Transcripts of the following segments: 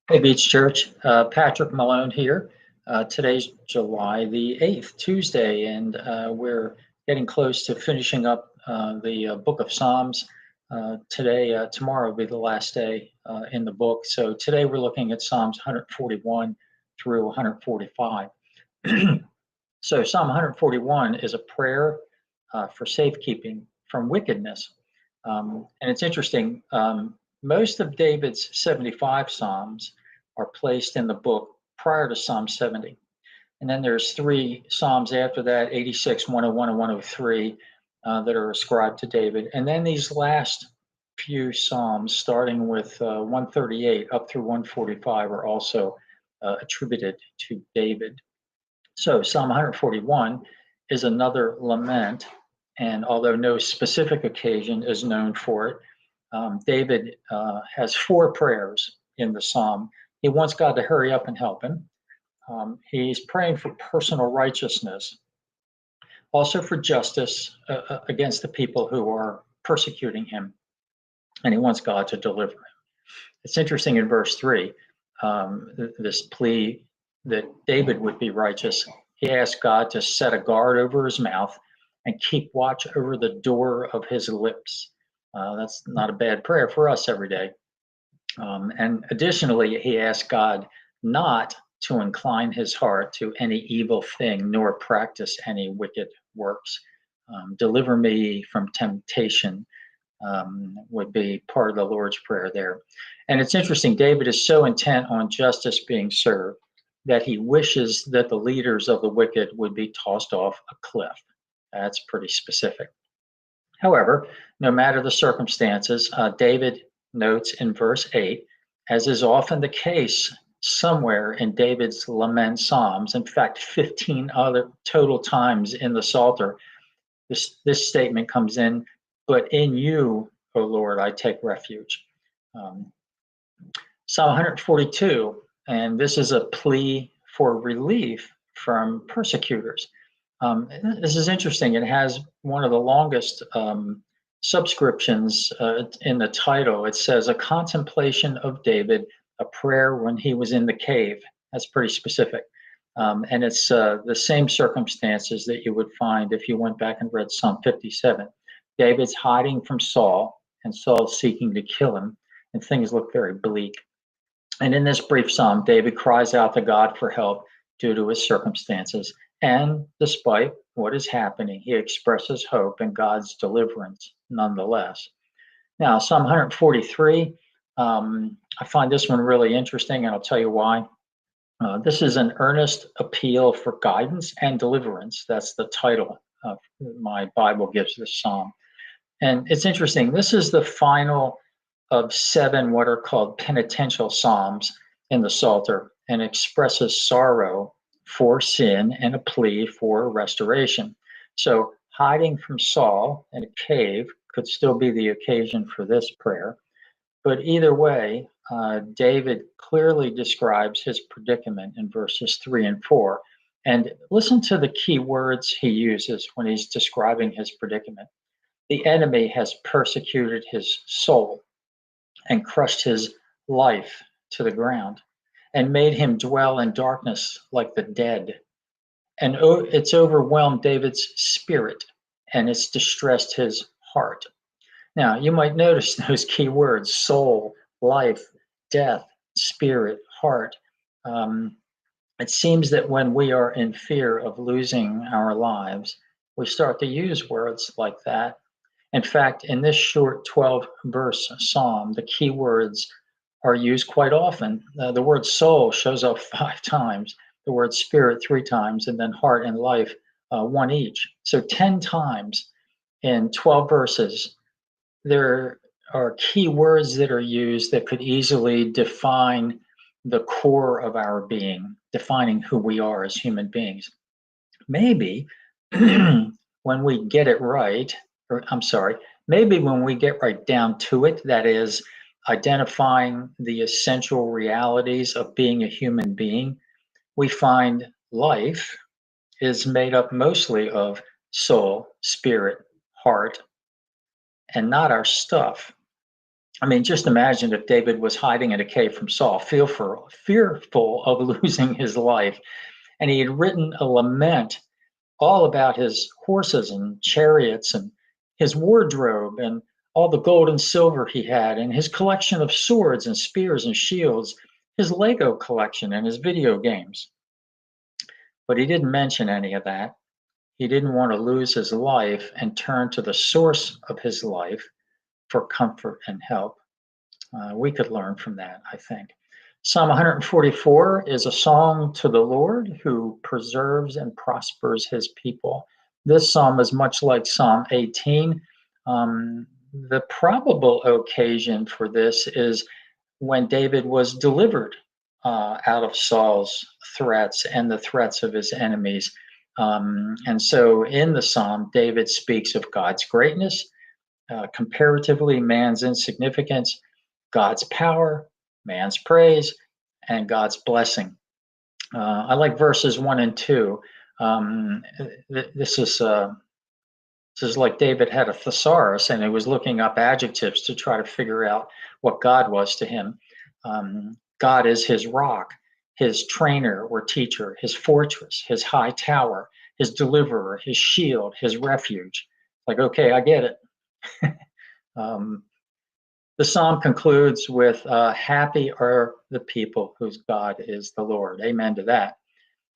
Hey, Beach Church. Patrick Malone here. Today's July the 8th, Tuesday, and we're getting close to finishing up the book of Psalms. Tomorrow will be the last day in the book. So today we're looking at Psalms 141 through 145. So Psalm 141 is a prayer for safekeeping from wickedness. And it's interesting, most of David's 75 Psalms are placed in the book prior to Psalm 70. And then there's three Psalms after that, 86, 101, and 103, that are ascribed to David. And then these last few Psalms, starting with 138 up through 145, are also attributed to David. So Psalm 141 is another lament, and although no specific occasion is known for it, David has four prayers in the psalm. He wants God to hurry up and help him. He's praying for personal righteousness, also for justice against the people who are persecuting him, and he wants God to deliver him. It's interesting in verse 3, this plea that David would be righteous. He asked God to set a guard over his mouth and keep watch over the door of his lips. That's not a bad prayer for us every day. And additionally, he asked God not to incline his heart to any evil thing nor practice any wicked works. Deliver me from temptation would be part of the Lord's Prayer there. And it's interesting, David is so intent on justice being served that he wishes that the leaders of the wicked would be tossed off a cliff. That's pretty specific. However, no matter the circumstances, David notes in verse 8, as is often the case somewhere in David's lament psalms, in fact, 15 other total times in the Psalter, this statement comes in, but in you, O Lord, I take refuge. Psalm 142, and this is a plea for relief from persecutors. This is interesting. It has one of the longest subscriptions in the title. It says, a contemplation of David, a prayer when he was in the cave. That's pretty specific. And it's the same circumstances that you would find if you went back and read Psalm 57. David's hiding from Saul, and Saul's seeking to kill him, and things look very bleak. And in this brief psalm, David cries out to God for help due to his circumstances. And despite what is happening, he expresses hope in God's deliverance nonetheless. Now, Psalm 143, I find this one really interesting, and I'll tell you why. This is an earnest appeal for guidance and deliverance. That's the title my Bible gives this psalm. And it's interesting. This is the final of 7 what are called penitential psalms in the Psalter, and expresses sorrow for sin and a plea for restoration. So hiding from Saul in a cave could still be the occasion for this prayer. But either way, David clearly describes his predicament in verses 3 and 4. And listen to the key words he uses when he's describing his predicament. The enemy has persecuted his soul and crushed his life to the ground and made him dwell in darkness like the dead. And it's overwhelmed David's spirit, and it's distressed his heart. Now, you might notice those key words: soul, life, death, spirit, heart. It seems that when we are in fear of losing our lives, we start to use words like that. In fact, in this short 12-verse psalm, the key words are used quite often. The word soul shows up 5 times, the word spirit 3 times, and then heart and life 1 each. So 10 times in 12 verses, there are key words that are used that could easily define the core of our being, defining who we are as human beings. Maybe when we get it right, maybe when we get right down to it, that is, identifying the essential realities of being a human being, we find life is made up mostly of soul, spirit, heart, and not our stuff. I mean, just imagine if David was hiding in a cave from Saul, fearful of losing his life, and he had written a lament all about his horses and chariots and his wardrobe and all the gold and silver he had and his collection of swords and spears and shields, his Lego collection and his video games. But he didn't mention any of that. He didn't want to lose his life and turn to the source of his life for comfort and help. We could learn from that, I think. Psalm 144 is a song to the Lord who preserves and prospers his people. This psalm is much like Psalm 18. The probable occasion for this is when David was delivered out of Saul's threats and the threats of his enemies. And so in the psalm, David speaks of God's greatness, comparatively man's insignificance, God's power, man's praise, and God's blessing. I like verses 1 and 2. This is like David had a thesaurus and he was looking up adjectives to try to figure out what God was to him. God is his rock, his trainer or teacher, his fortress, his high tower, his deliverer, his shield, his refuge. Like, okay, I get it. The psalm concludes with, happy are the people whose God is the Lord. Amen to that.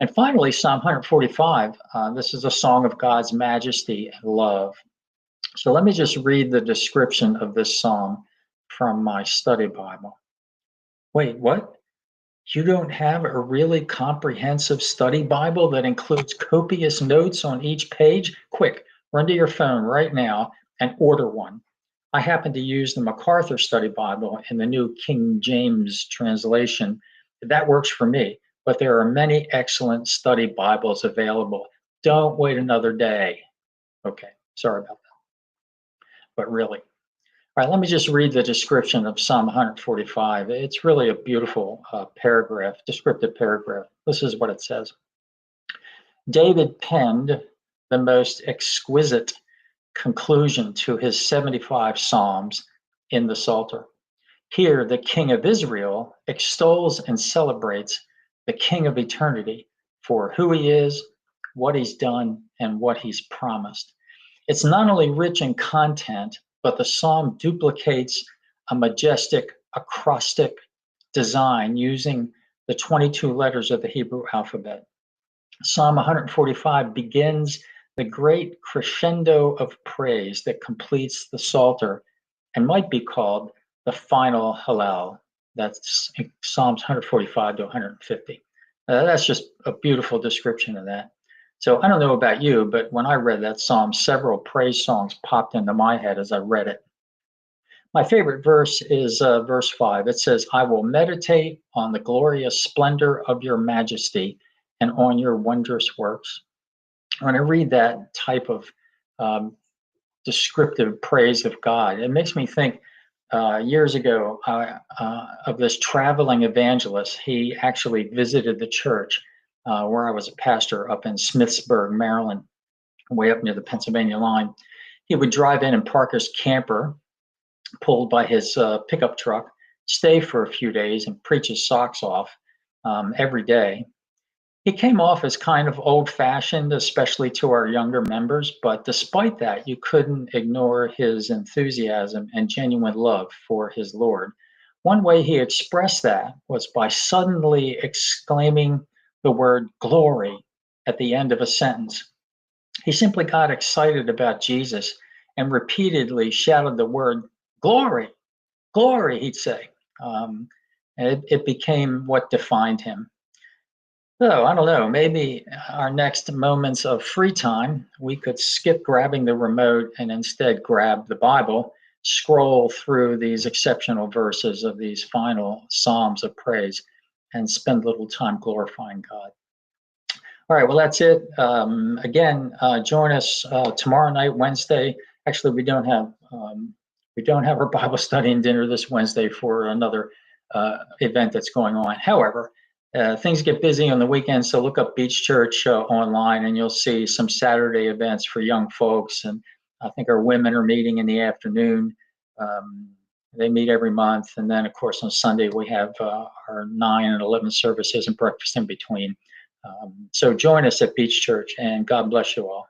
And finally, Psalm 145, this is a song of God's majesty and love. So let me just read the description of this psalm from my study Bible. Wait, what? You don't have a really comprehensive study Bible that includes copious notes on each page? Quick, run to your phone right now and order one. I happen to use the MacArthur Study Bible in the New King James translation. That works for me, but there are many excellent study Bibles available. Don't wait another day. Okay, sorry about that, but really. All right, let me just read the description of Psalm 145. It's really a beautiful paragraph, descriptive paragraph. This is what it says. David penned the most exquisite conclusion to his 75 Psalms in the Psalter. Here, the King of Israel extols and celebrates the King of eternity for who he is, what he's done, and what he's promised. It's not only rich in content, but the psalm duplicates a majestic acrostic design using the 22 letters of the Hebrew alphabet. Psalm 145 begins the great crescendo of praise that completes the Psalter and might be called the final Hallel. That's Psalms 145 to 150. That's just a beautiful description of that. So I don't know about you, but when I read that psalm, several praise songs popped into my head as I read it. My favorite verse is verse 5. It says, I will meditate on the glorious splendor of your majesty and on your wondrous works. When I read that type of descriptive praise of God, it makes me think years ago of this traveling evangelist. He actually visited the church where I was a pastor up in Smithsburg, Maryland, way up near the Pennsylvania line. He would drive in and park his camper pulled by his pickup truck, stay for a few days and preach his socks off every day. He came off as kind of old-fashioned, especially to our younger members, but despite that, you couldn't ignore his enthusiasm and genuine love for his Lord. One way he expressed that was by suddenly exclaiming the word glory at the end of a sentence. He simply got excited about Jesus and repeatedly shouted the word glory, glory, he'd say. It became what defined him. So I don't know, maybe our next moments of free time, we could skip grabbing the remote and instead grab the Bible, scroll through these exceptional verses of these final Psalms of praise, and spend a little time glorifying God. All right, well, that's it. Again, join us tomorrow night, Wednesday. Actually, we don't have our Bible study and dinner this Wednesday for another event that's going on. However, things get busy on the weekend, so look up Beach Church online and you'll see some Saturday events for young folks. And I think our women are meeting in the afternoon. They meet every month, and then of course on Sunday we have our 9 and 11 services and breakfast in between. So join us at Beach Church, and God bless you all.